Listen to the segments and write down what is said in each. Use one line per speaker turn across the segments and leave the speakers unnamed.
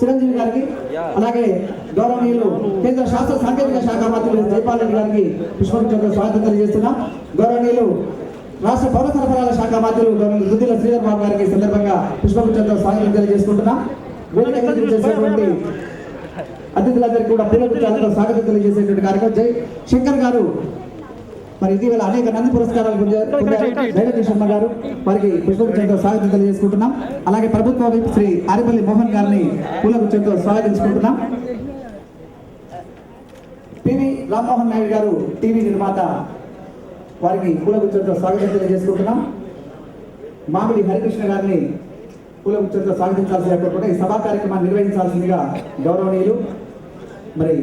చిరంజీవి గారికి, అలాగే గౌరవనీయులు కేంద్ర శాస్త్ర సాంకేతిక శాఖ మంత్రులు జైపాల్ రెడ్డి గారికి పుష్పగుచ్చంతో స్వాగతం తెలియజేస్తున్నాం. గౌరవనీయులు రాష్ట్ర పౌర సరఫరాల శాఖ మంత్రులు గౌరవనీయులు దుద్దిల శ్రీధర్ బాబు గారికి సందర్భంగా పుష్పగుచ్చంతో స్వాగతం తెలియజేసుకుంటున్నాం. వేదిక చేసేటువంటి అతిథులందరికీ కూడా పూలగుచ్చాలతో స్వాగతం తెలియజేసేటువంటి కార్యక్రమం. జై శంకర్ గారు మరి ఇటీవల అనేక నంది పురస్కారాలు జయలక్ష్మి శర్మ గారు వారికి పుష్పగుచ్చంతో స్వాగతం తెలియజేసుకుంటున్నాం. అలాగే ప్రభుత్వ విప్ శ్రీ ఆరిపల్లి మోహన్ గారిని పూలగుచ్చంతో స్వాగతించుకుంటున్నాం. పివి రామ్మోహన్ నాయుడు గారు టీవీ నిర్మాత వారికి పూలగుచ్చంతో స్వాగతం తెలియజేసుకుంటున్నాం. మామిడి హరికృష్ణ గారిని పూలగుచ్చంతో స్వాగతించాల్సి కూడా ఈ సభా కార్యక్రమాన్ని నిర్వహించాల్సిందిగా గౌరవనీయులు మరి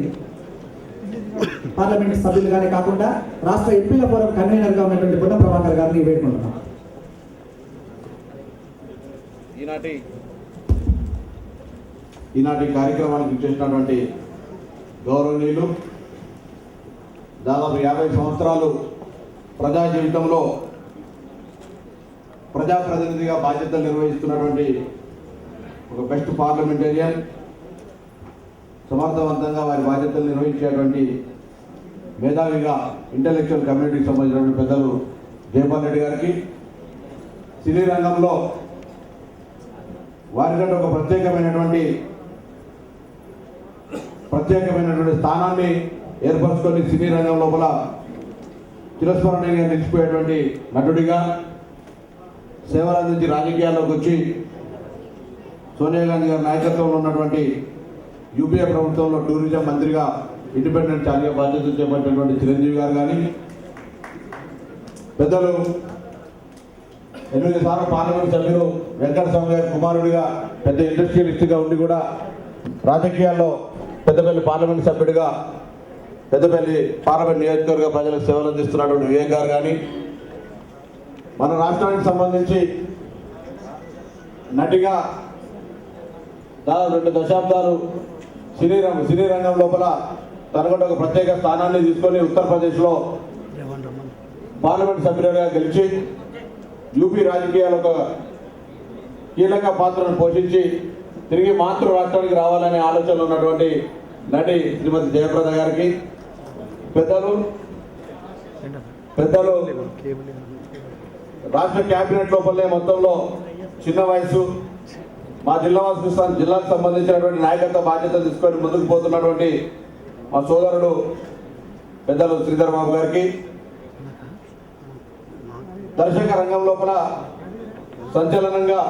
పార్లమెంట్ సభ్యులుగానే కాకుండా రాష్ట్ర ఎంపీల ఫోరం కన్వీనర్ గా ఉన్నటువంటి బుడ్డ ప్రభాకర్ గారిని వేడుకుంటున్నాం.
ఈనాటి కార్యక్రమానికి చేసినటువంటి గౌరవనీయులు దాదాపు 50 సంవత్సరాలు ప్రజా జీవితంలో ప్రజాప్రతినిధిగా బాధ్యతలు నిర్వహిస్తున్నటువంటి ఒక బెస్ట్ పార్లమెంటేరియన్, సమర్థవంతంగా వారి బాధ్యతలు నిర్వహించేటువంటి మేధావిగా ఇంటెలెక్చువల్ కమ్యూనిటీకి సంబంధించినటువంటి పెద్దలు జైపాల్ రెడ్డి గారికి, సినీ రంగంలో వారికంటే ఒక ప్రత్యేకమైనటువంటి స్థానాన్ని ఏర్పరచుకొని సినీ రంగం లోపల చిరస్మరణీయంగా నిలిచిపోయేటువంటి నటుడిగా సేవలు అందించి రాజకీయాల్లోకి వచ్చి సోనియా గాంధీ గారి నాయకత్వంలో ఉన్నటువంటి యూపీఏ ప్రభుత్వంలో టూరిజం మంత్రిగా ఇండిపెండెంట్ చార్జ్గా బాధ్యతలు చేపట్టినటువంటి చిరంజీవి గారు కానీ, పెద్దలు 8 సార్లు పార్లమెంట్ సభ్యులు వెంకటస్వామి గారి కుమారుడిగా పెద్ద ఇండస్ట్రియలిస్ట్గా ఉండి కూడా రాజకీయాల్లో పెద్దపల్లి పార్లమెంట్ సభ్యుడిగా పెద్దపల్లి పార్లమెంట్ నియోజకవర్గ ప్రజలకు సేవలు అందిస్తున్నటువంటి వివేక్ గారు కానీ, మన రాష్ట్రానికి సంబంధించి నటిగా దాదాపు 2 దశాబ్దాలు సినీ రంగం లోపల తనకంటే ఒక ప్రత్యేక స్థానాన్ని తీసుకొని ఉత్తరప్రదేశ్లో పార్లమెంట్ సభ్యులుగా గెలిచి యూపీ రాజకీయాలు ఒక కీలక పాత్రను పోషించి తిరిగి మాతృ రాష్ట్రానికి రావాలనే ఆలోచనలు ఉన్నటువంటి నటి శ్రీమతి జయప్రద గారికి, పెద్దలు రాష్ట్ర క్యాబినెట్ లోపలనే మొత్తంలో చిన్న వయసు మా జిల్లాకు సంబంధించినటువంటి నాయకత్వ బాధ్యతలు తీసుకొని ముందుకు పోతున్నటువంటి మా సోదరుడు పెద్దలు శ్రీధర్ బాబు గారికి, దర్శక రంగం లోపల సంచలనంగా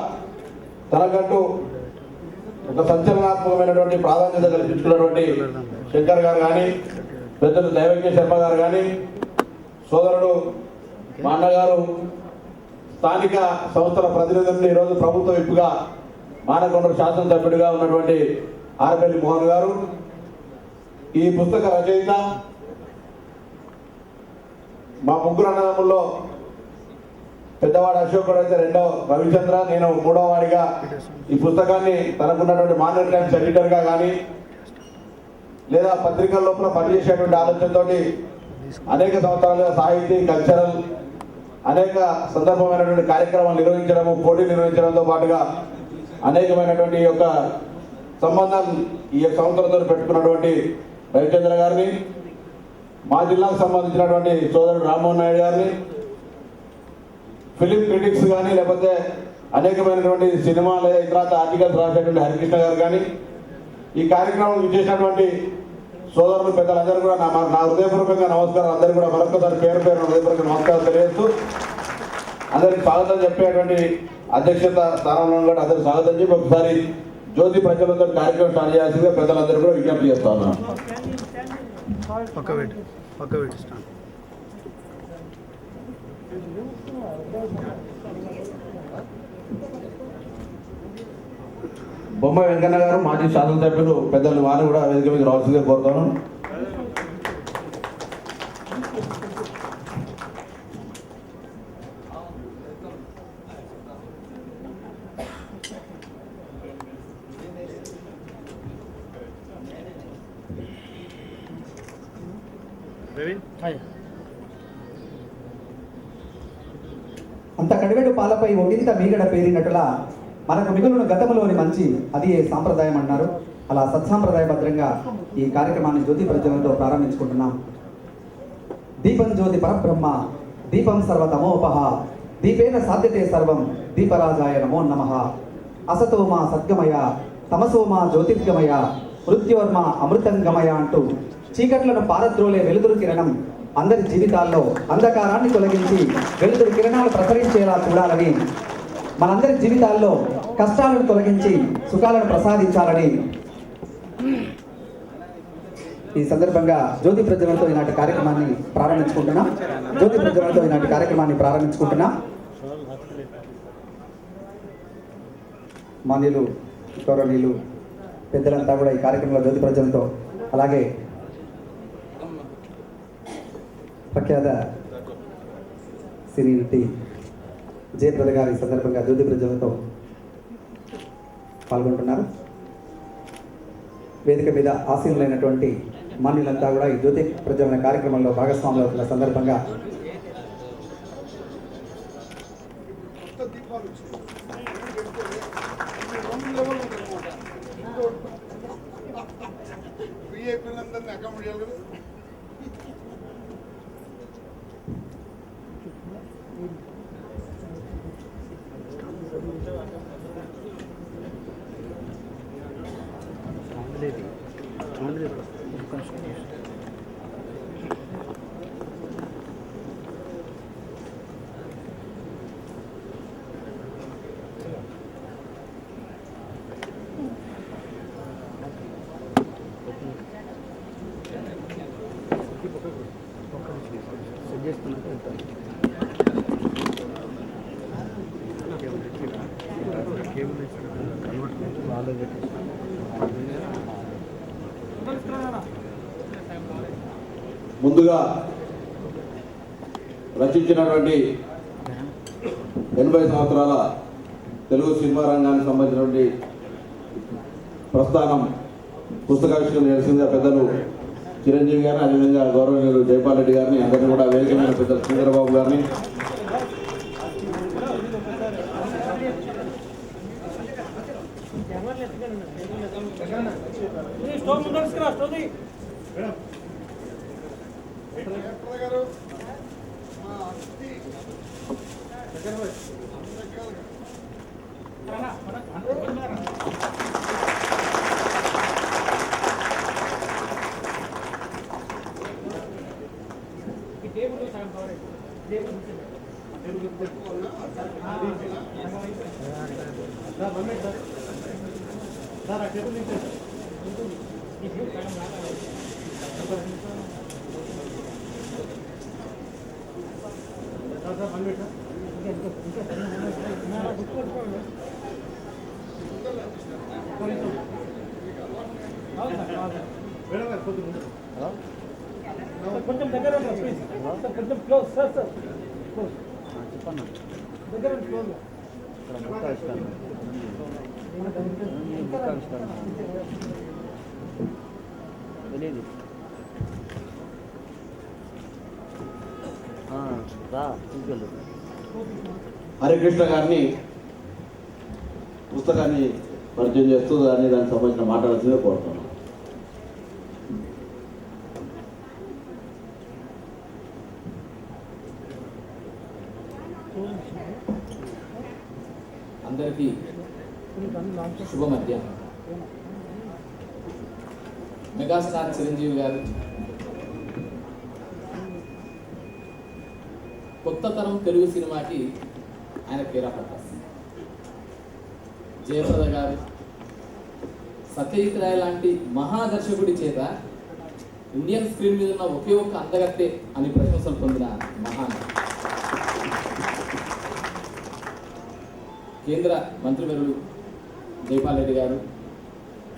తనకంటూ ఒక సంచలనాత్మకమైనటువంటి ప్రాధాన్యత కల్పించుకున్నటువంటి శంకర్ గారు కానీ, పెద్దలు దైవజ్ఞ శర్మ గారు కానీ, సోదరుడు మా అన్నగారు స్థానిక సంస్థల ప్రతినిధులను ఈరోజు ప్రభుత్వ విప్పుగా మానకొండ శాసనసభ్యుడిగా ఉన్నటువంటి ఆరిపల్లి మోహన్ గారు, ఈ పుస్తక రచయిత, మా ముగ్గురు అన్నదమ్ముల్లో పెద్దవాడు అశోకుడు అయితే రెండో రవిచంద్ర, నేను మూడవ వాడిగా ఈ పుస్తకాన్ని తనకున్నటువంటి మానర్ టైమ్స్ ఎడిటర్గా కానీ లేదా పత్రికల లోపల పనిచేసేటువంటి ఆలోచనతో అనేక సంవత్సరాలుగా సాహితీ, కల్చరల్ అనేక సందర్భమైనటువంటి కార్యక్రమాలు నిర్వహించడము, పోటీ నిర్వహించడంతో పాటుగా అనేకమైనటువంటి ఈ యొక్క సంబంధం ఈ సంస్థలతో పెట్టుకున్నటువంటి రవిచంద్ర గారిని, మా జిల్లాకు సంబంధించినటువంటి సోదరుడు రామ్మోహన్ నాయుడు గారిని, ఫిలిం క్రిటిక్స్ కానీ లేకపోతే అనేకమైనటువంటి సినిమా లేదా ఇతర ఆర్టికల్స్ రాసేటువంటి హరికృష్ణ గారు కానీ, ఈ కార్యక్రమం చేసినటువంటి సోదరులు పెద్దలందరూ కూడా నా హృదయపూర్వకంగా నమస్కారం. అందరూ కూడా మరొకసారి పేరు హృదయపూర్వక నమస్కారం తెలియజేస్తూ అందరికి స్వాగతం చెప్పేటువంటి అధ్యక్షత స్థానంలో కూడా అందరికి స్వాగతం చెప్పి ఒకసారి జ్యోతి ప్రజలందరూ కార్యక్రమం స్టార్ట్ చేయాల్సిందిగా పెద్దలందరూ కూడా విజ్ఞప్తి చేస్తా ఉన్నాను. బొమ్మ వెంకన్న గారు మాజీ శాసనసభ్యులు పెద్దలు వారిని కూడా వేదిక మీద రావాల్సిందిగా కోరుతాను.
అంత కడివెడు పాలపై ఒకంత మీగడ పేరినట్ల
మనకు మిగులున్న గతంలోని మంచి అది సాంప్రదాయం అంటారు. అలా సత్సాంప్రదాయబద్ధంగా ఈ కార్యక్రమాన్ని జ్యోతి ప్రజ్వలనతో ప్రారంభించుకుంటున్నాం. దీపం జ్యోతి పరబ్రహ్మ దీపం సర్వతమోపహ దీపేన సాధ్యతే సర్వం దీపరాజాయ నమో నమః. అసతోమా సద్గమయ తమసోమా జ్యోతిర్గమయ మృత్యోర్మ అమృతంగమయ అంటూ చీకట్లను పారద్రోలే వెలుతురు కిరణం అందరి జీవితాల్లో అంధకారాన్ని తొలగించి వెలుతురు కిరణాలు ప్రసరించేలా చూడాలని, మనందరి జీవితాల్లో కష్టాలను తొలగించి సుఖాలను ప్రసాదించాలని ఈ సందర్భంగా జ్యోతి ప్రజ్వలనతో ఈనాటి కార్యక్రమాన్ని ప్రారంభించుకుంటున్నాం. మాన్యులు గౌరవనీయులు పెద్దలంతా కూడా ఈ కార్యక్రమంలో జ్యోతి ప్రజ్వలనతో, అలాగే ప్రఖ్యాత సినీ నటి జయప్రద గారు ఈ సందర్భంగా జ్యోతి ప్రజ్వలనతో పాల్గొంటున్నారు. వేదిక మీద ఆసీనులైనటువంటి మాన్యులంతా కూడా ఈ జ్యోతి ప్రజ్వలన కార్యక్రమంలో భాగస్వాములు అవుతున్న సందర్భంగా
ముందుగా రచించినటువంటి 80 సంవత్సరాల తెలుగు సినిమా రంగానికి సంబంధించినటువంటి ప్రస్థానం పుస్తకావిష్కరణ చేసింది పెద్దలు చిరంజీవి గారిని, అదేవిధంగా గౌరవనీయులు జైపాల్ రెడ్డి గారిని, అందరినీ కూడా వేదికమైన పెద్దలు శ్రీధరబాబు గారిని,
కొంచెం దగ్గర కొంచెం క్లోజ్ సార్ దగ్గర క్లోజ్ తెలియదు
హరికృష్ణ గారిని పుస్తకాన్ని పరిచయం చేస్తూ దానికి సంబంధించిన మాట్లాడాల్సిందే కోరుతున్నాను.
అందరికీ శుభ మధ్యాహ్నం. మెగాస్టార్ చిరంజీవి గారు కొత్త తరం తెలుగు సినిమాకి ఆయన కేర్ ఆఫ్ అడ్రస్. జయప్రద గారు సత్యజిత్ రాయ్ లాంటి మహాదర్శకుడి చేత ఇండియన్ స్క్రీన్ మీద ఉన్న ఒకే ఒక్క అందగత్తే అని ప్రశంసలు పొందిన మహాన్ కేంద్ర మంత్రివర్యులు జైపాల్ రెడ్డి గారు,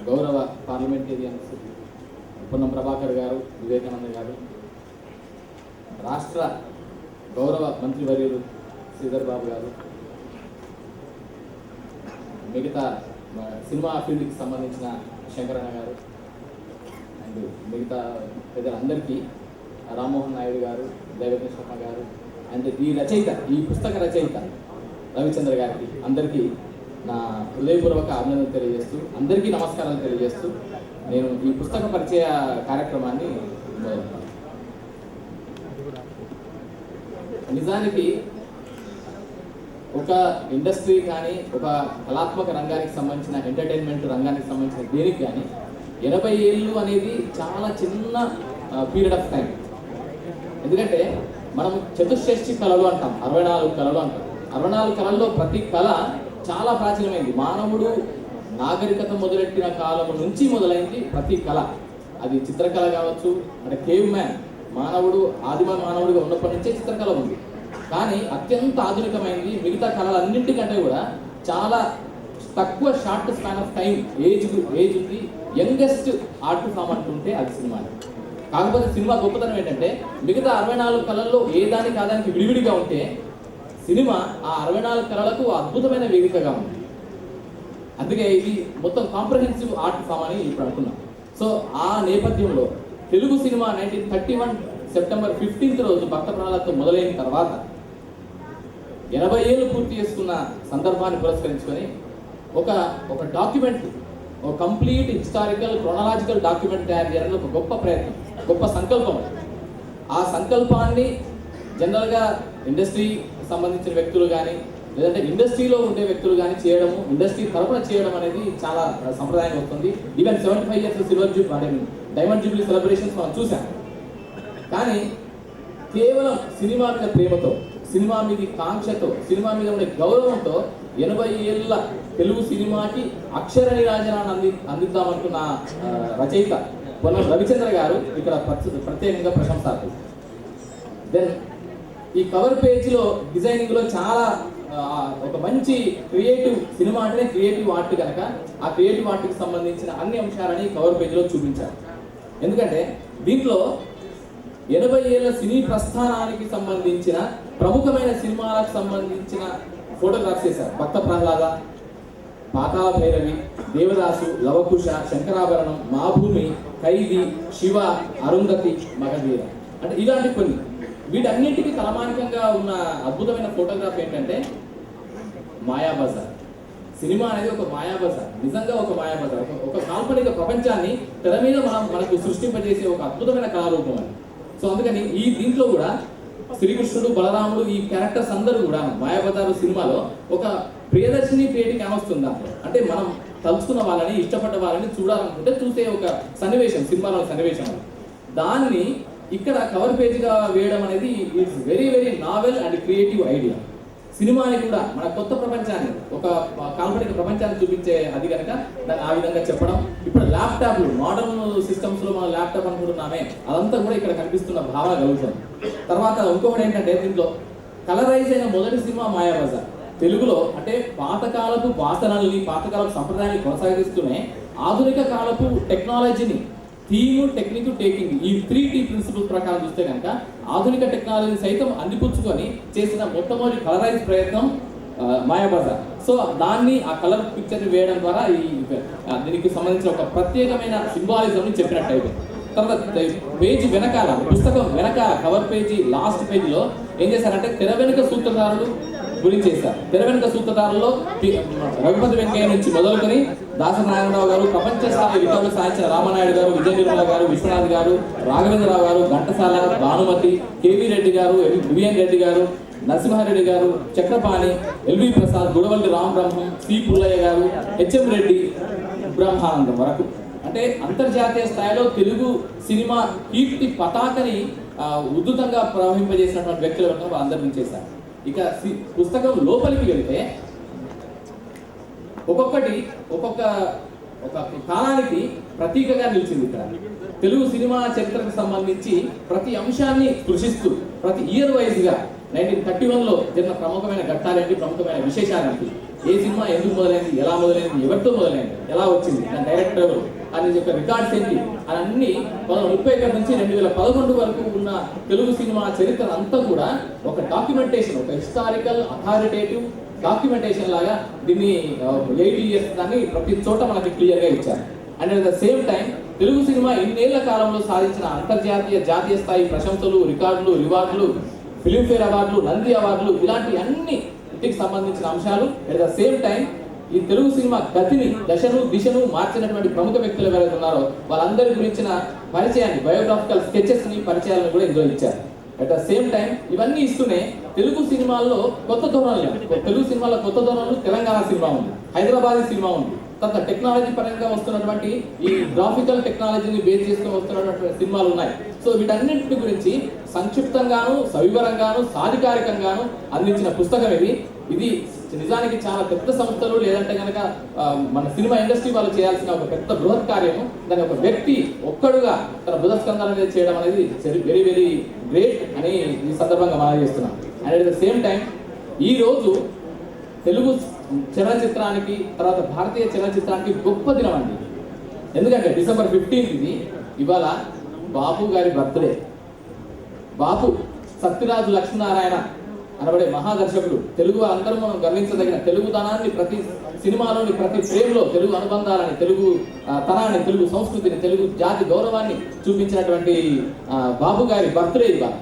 గౌరవ పార్లమెంటేరియన్స్ పొన్నం ప్రభాకర్ గారు, వివేకానంద గారు, రాష్ట్ర గౌరవ మంత్రివర్యులు శ్రీధర్ బాబు గారు, మిగతా సినిమా ఫీల్డ్కి సంబంధించిన శంకరన్న గారు అండ్ మిగతా పెద్దలందరికీ, రామ్మోహన్ నాయుడు గారు, దైవకృష్ణమ్మ గారు అండ్ ఈ పుస్తక రచయిత రవిచంద్ర గారికి అందరికీ నా హృదయపూర్వక అభినందన తెలియజేస్తూ అందరికీ నమస్కారాలు తెలియజేస్తూ నేను ఈ పుస్తక పరిచయ కార్యక్రమాన్ని మొదలుపెడతాను. నిజానికి ఒక ఇండస్ట్రీ కానీ ఒక కళాత్మక రంగానికి సంబంధించిన ఎంటర్టైన్మెంట్ రంగానికి సంబంధించిన దేనికి కానీ 80 ఏళ్ళు అనేది చాలా చిన్న పీరియడ్ ఆఫ్ టైం. ఎందుకంటే మనం చతుశ్రేష్ఠి కళలు అంటాం, 64 కళలు అంటాం. 64 కళల్లో ప్రతి కళ చాలా ప్రాచీనమైంది. మానవుడు నాగరికత మొదలెట్టిన కాలం నుంచి మొదలైంది ప్రతి కళ. అది చిత్రకళ కావచ్చు, అంటే కేవ్ మ్యాన్ మానవుడు ఆదిమ మానవుడిగా ఉన్నప్పటి నుంచే చిత్రకళ ఉంది. కానీ అత్యంత ఆధునికమైంది మిగతా కళలన్నింటికంటే కూడా చాలా తక్కువ short span of time age ఉంది. యంగెస్ట్ ఆర్ట్ ఫామ్ అంటుంటే అది సినిమా. కాకపోతే సినిమా గొప్పతనం ఏంటంటే మిగతా 64 కళల్లో ఏ దానికి ఆదానికి విడివిడిగా ఉంటే సినిమా ఆ 64 కళలకు అద్భుతమైన వేదికగా ఉంది. అందుకే ఇది మొత్తం కాంప్రహెన్సివ్ ఆర్ట్ ఫామ్ అని ఇప్పుడు అనుకున్నాం. సో ఆ నేపథ్యంలో తెలుగు సినిమా 1931 సెప్టెంబర్ 15th రోజు భక్త ప్రహ్లాద్తో మొదలైన తర్వాత 80 ఏళ్ళు పూర్తి చేసుకున్న సందర్భాన్ని పురస్కరించుకొని ఒక డాక్యుమెంట్, ఒక కంప్లీట్ హిస్టారికల్ క్రోనలాజికల్ డాక్యుమెంట్ తయారు చేయాలని ఒక గొప్ప ప్రయత్నం, గొప్ప సంకల్పం. ఆ సంకల్పాన్ని జనరల్గా ఇండస్ట్రీకి సంబంధించిన వ్యక్తులు కానీ లేదంటే ఇండస్ట్రీలో ఉండే వ్యక్తులు కానీ చేయడము, ఇండస్ట్రీ తరపున చేయడం అనేది చాలా సంప్రదాయం వస్తుంది. Even 75 years silver Jubilee diamond Jubilee celebrations మనం చూసాం. కానీ కేవలం సినిమా మీద ప్రేమతో, సినిమా మీద కాంక్షతో, సినిమా మీద ఉండే గౌరవంతో 80 ఏళ్ళ తెలుగు సినిమాకి అక్షర నీరాజనాన్ని అందిద్దామనుకున్న రచయిత పొన్నం రవిచంద్ర గారు ఇక్కడ ప్రత్యేకంగా ప్రశంసార్హులు. దెన్ ఈ కవర్ పేజీలో డిజైనింగ్లో చాలా ఒక మంచి క్రియేటివ్, సినిమా అంటేనే క్రియేటివ్ ఆర్ట్ కనుక ఆ క్రియేటివ్ ఆర్ట్కి సంబంధించిన అన్ని అంశాలని కవర్ పేజీలో చూపించారు. ఎందుకంటే దీంట్లో 80 ఏళ్ళ సినీ ప్రస్థానానికి సంబంధించిన ప్రముఖమైన సినిమాలకు సంబంధించిన ఫోటోగ్రాఫ్స్ చేశారు. భక్త ప్రహ్లాద, పాతాళ భైరవి, దేవదాసు, లవకుశ, శంకరాభరణం, మాభూమి, ఖైదీ, శివ, అరుంధతి, మగధీర, అంటే ఇలాంటి కొన్ని. వీటన్నింటికి తలమానికంగా ఉన్న అద్భుతమైన ఫోటోగ్రాఫ్ ఏంటంటే మాయాబజార్. సినిమా అనేది ఒక మాయాబజార్, నిజంగా ఒక మాయాబజార్, ఒక కాల్పనిక ప్రపంచాన్ని తెర మీద మనకు సృష్టింపజేసే ఒక అద్భుతమైన కళారూపం అని. సో అందుకని ఈ దీంట్లో కూడా శ్రీకృష్ణుడు, బలరాముడు, ఈ క్యారెక్టర్స్ అందరూ కూడా మాయాబజార్ సినిమాలో ఒక ప్రియదర్శిని పేటికి కానొస్తుంది. అంటే మనం తలుచుకున్న వాళ్ళని, ఇష్టపడ్డ వాళ్ళని చూడాలనుకుంటే చూసే ఒక సన్నివేశం, సినిమాలో సన్నివేశం. దాన్ని ఇక్కడ కవర్ పేజీగా వేయడం అనేది it's very very novel and creative idea. సినిమాని కూడా మన కొత్త ప్రపంచాన్ని, ఒక కాల్పనిక ప్రపంచాన్ని చూపించే అది కనుక దాన్ని ఆ విధంగా చెప్పడం. ఇప్పుడు ల్యాప్టాప్లు, మోడర్న్ సిస్టమ్స్లో మనం ల్యాప్టాప్ అనుకుంటున్నామే, అదంతా కూడా ఇక్కడ కనిపిస్తున్న భావన కలుగుతుంది. తర్వాత ఇంకొకటి ఏంటంటే దీంట్లో కలరైజ్ అయిన మొదటి సినిమా మాయాబజార్. తెలుగులో అంటే పాతకాలపు వాసనల్ని, పాతకాలపు సంప్రదాయాన్ని కొనసాగిస్తూనే ఆధునిక కాలపు టెక్నాలజీని, థీమ్, టెక్నిక్, టేకింగ్, ఈ 3T ప్రిన్సిపల్ ప్రకారం చూస్తే కనుక ఆధునిక టెక్నాలజీని సైతం అందిపుచ్చుకొని చేసిన మొట్టమొదటి కలరైజ్ ప్రయత్నం మాయాబజార్. సో దాన్ని ఆ కలర్ పిక్చర్ని వేయడం ద్వారా దీనికి సంబంధించిన ఒక ప్రత్యేకమైన సింబాలిజంని చెప్పినట్టయితే. తర్వాత పేజీ వెనకాల, పుస్తకం వెనకాల కవర్ పేజీ లాస్ట్ పేజీలో ఏం చేశారంటే తెర వెనుక సూత్రధారులు గురించి చేశారు. తెర వెనుక సూత్రధారుల్లో రఘుపతి వెంకయ్య నుంచి మొదలుకొని దాసనారాయణరావు గారు, ప్రపంచ స్థాయి రికార్డులు సాధించిన రామనాయుడు గారు, విజయ నిర్మల గారు, విశ్వనాథ్ గారు, రాఘవేంద్రరావు గారు, ఘంటసాల, భానుమతి, కేవీ రెడ్డి గారు, వివిఎన్ రెడ్డి గారు, నరసింహారెడ్డి గారు, చక్రపాణి, ఎల్వి ప్రసాద్, గుడవల్లి రామబ్రహ్మం, సి పుల్లయ్య గారు, హెచ్ఎం రెడ్డి, బ్రహ్మానందం వరకు. అంటే అంతర్జాతీయ స్థాయిలో తెలుగు సినిమా కీర్తి పతాకని ఉద్ధృతంగా ప్రవహింపజేసినటువంటి వ్యక్తుల వరకు అందరినీ చేశారు. ఇక పుస్తకం లోపలికి వెళితే ఒక్కొక్కటి ఒక్కొక్క కాలానికి ప్రతీకగా నిలిచింది. ఇక్కడ తెలుగు సినిమా చరిత్రకు సంబంధించి ప్రతి అంశాన్ని స్పృశిస్తూ ప్రతి ఇయర్ వైజ్గా 1931లో జరిగిన ప్రముఖమైన ఘట్టాలేంటి, ప్రముఖమైన విశేషాలేంటి, ఏ సినిమా ఎందుకు మొదలైంది, ఎలా మొదలైంది, ఎవరితో మొదలైంది, ఎలా వచ్చింది, దాని డైరెక్టర్ ఎవరు అని చెప్పే రికార్డ్స్ ఏంటి అని అన్ని 1931 నుంచి 2011 వరకు ఉన్న తెలుగు సినిమా చరిత్ర అంతా కూడా ఒక డాక్యుమెంటేషన్, ఒక హిస్టారికల్ అథారిటేటివ్ డాక్యుమెంటేషన్ లాగా దీన్ని 80 years దాన్ని ప్రతి చోట మనకి క్లియర్గా ఇచ్చారు. And at the same time Telugu cinema ఇన్నేళ్ల కాలంలో సాధించిన అంతర్జాతీయ, జాతీయ స్థాయి ప్రశంసలు, రికార్డులు, రివార్డులు, ఫిలింఫేర్ అవార్డులు, నంది అవార్డులు, ఇలాంటి అన్ని ఇంటికి సంబంధించిన అంశాలు. అట్ ద సేమ్ టైం ఈ తెలుగు సినిమా గతిని దిశను మార్చినటువంటి ప్రముఖ వ్యక్తులు ఎవరైతే ఉన్నారో వాళ్ళందరి గురించిన పరిచయాన్ని, బయోగ్రాఫికల్ స్కెచెస్ ని, పరిచయాలను కూడా ఇందులో ఇచ్చారు. అట్ ద సేమ్ టైం ఇవన్నీ ఇస్తూనే తెలుగు సినిమాల్లో కొత్త ధోరణులు తెలంగాణ సినిమా ఉంది, హైదరాబాదీ సినిమా ఉంది, తర్వాత టెక్నాలజీ పరంగా వస్తున్నటువంటి ఈ గ్రాఫికల్ టెక్నాలజీని బేస్ చేసుకుని వస్తున్నటువంటి సినిమాలు ఉన్నాయి. సో వీటన్నింటి గురించి సంక్షిప్తంగాను, సవివరంగాను, సాధికారికంగాను అందించిన పుస్తకం ఇది నిజానికి చాలా పెద్ద సంస్థలు లేదంటే కనుక మన సినిమా ఇండస్ట్రీ వాళ్ళు చేయాల్సిన ఒక పెద్ద బృహత్ కార్యము. దాని ఒక వ్యక్తి ఒక్కడుగా తన బుధస్కంధాలను చేయడం అనేది వెరీ వెరీ గ్రేట్ అని ఈ సందర్భంగా మనం చేస్తున్నాం. And at the same time ఈ రోజు తెలుగు చలనచిత్రానికి, తర్వాత భారతీయ చలనచిత్రానికి గొప్ప దినం అండి. ఎందుకంటే December 15 ఇవాళ బాపు గారి బర్త్డే. బాపు సత్యరాజు లక్ష్మీనారాయణ అనబడే మహాదర్శకుడు, తెలుగు అందరూ మనం గర్వించదగిన తెలుగుతనాన్ని, ప్రతి సినిమాలోని ప్రతి ఫ్రేమ్లో తెలుగు అనుబంధాలని, తెలుగు తనాన్ని, తెలుగు సంస్కృతిని, తెలుగు జాతి గౌరవాన్ని చూపించినటువంటి బాపు గారి బర్త్డే ఇవాళ.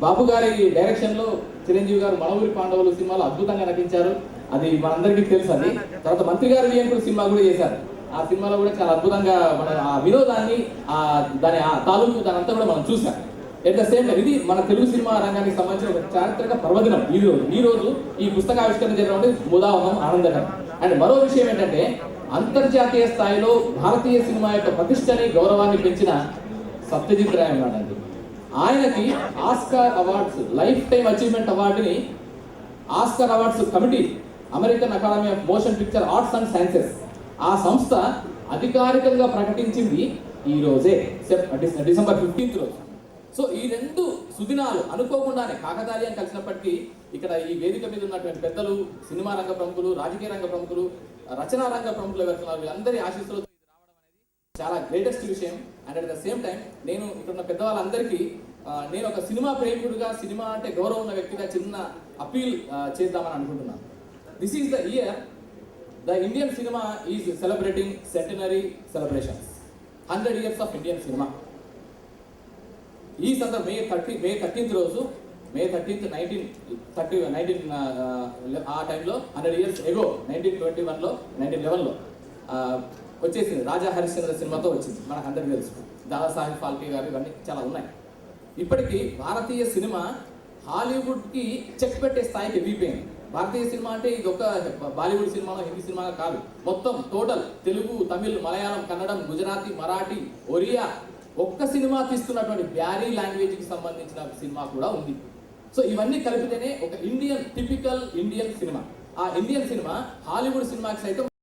బాపు గారి డైరెక్షన్లో చిరంజీవి గారు మన ఊరి పాండవులు సినిమాలో అద్భుతంగా నటించారు, అది మనందరికీ తెలుసు. అది తర్వాత మంత్రి గారు వియంకుడు సినిమా కూడా చేశారు. ఆ సినిమాలో కూడా చాలా అద్భుతంగా మన ఆ వినోదాన్ని, దాని ఆ తాలూకు దానంతా కూడా మనం చూసాం. ఎట్ ద సేమ్ టైం ఇది మన తెలుగు సినిమా రంగానికి సంబంధించిన ఒక చారిత్రక పర్వదినం. ఈ రోజు ఈ పుస్తకావిష్కరణ జరగడం ముదావహం, ఆనందకరం. అండ్ మరో విషయం ఏంటంటే అంతర్జాతీయ స్థాయిలో భారతీయ సినిమా యొక్క ప్రతిష్టని, గౌరవాన్ని పెంచిన సత్యజిత్ రాయ్ ఉన్నాడండి. ఆయనకి Oscar awards, life time achievement అవార్డుని Oscar awards committee, American Academy of Motion Picture Arts and Sciences, ఆ సంస్థ అధికారికంగా ప్రకటించింది ఈ రోజే, December 15 రోజు. సో ఈ రెండు సుదినాలు అనుకోకుండానే కాకతాళీయం కలిసినప్పటికీ ఇక్కడ ఈ వేదిక మీద ఉన్నటువంటి పెద్దలు, సినిమా రంగ ప్రముఖులు, రాజకీయ రంగ ప్రముఖులు, రచనా రంగ ప్రముఖులు ఎవరున్నారు, వీళ్ళందరి ఆశీస్సులతో ఇది రావడం అనేది చాలా గ్రేటెస్ట్ విషయం. And at the same time నేను ఇక్కడ ఉన్న పెద్దవాళ్ళందరికీ నేను ఒక సినిమా ప్రేమికుడిగా, సినిమా అంటే గౌరవం ఉన్న వ్యక్తిగా చిన్న అపీల్ చేద్దామని అనుకుంటున్నాను. This is the year the Indian cinema is celebrating centenary celebrations, 100 years of Indian cinema. ఈ సందర్భం May 13th రోజు, May 13th 19 ఆ టైంలో 100 years ఎగో 1921లో 1911లో వచ్చేసింది రాజా హరిశ్చంద్ర సినిమాతో వచ్చింది. మనకు అందరికీ తెలుసు, దాదాసాహెబ్ ఫాల్కే గారు, ఇవన్నీ చాలా ఉన్నాయి. ఇప్పటికీ భారతీయ సినిమా హాలీవుడ్కి చెక్ పెట్టే స్థాయికి ఎదిగిపోయింది. భారతీయ సినిమా అంటే ఇది ఒక బాలీవుడ్ సినిమాలో, హిందీ సినిమా కాదు, మొత్తం టోటల్ తెలుగు, తమిళ్, మలయాళం, కన్నడం, గుజరాతీ, మరాఠీ, ఒరియా, ఒక్క సినిమా తీస్తున్నటువంటి బ్యారీ లాంగ్వేజ్కి సంబంధించిన సినిమా కూడా ఉంది. సో ఇవన్నీ కలిపితేనే ఒక టిపికల్ ఇండియన్ సినిమా. ఆ ఇండియన్ సినిమా హాలీవుడ్ సినిమాకి సైతం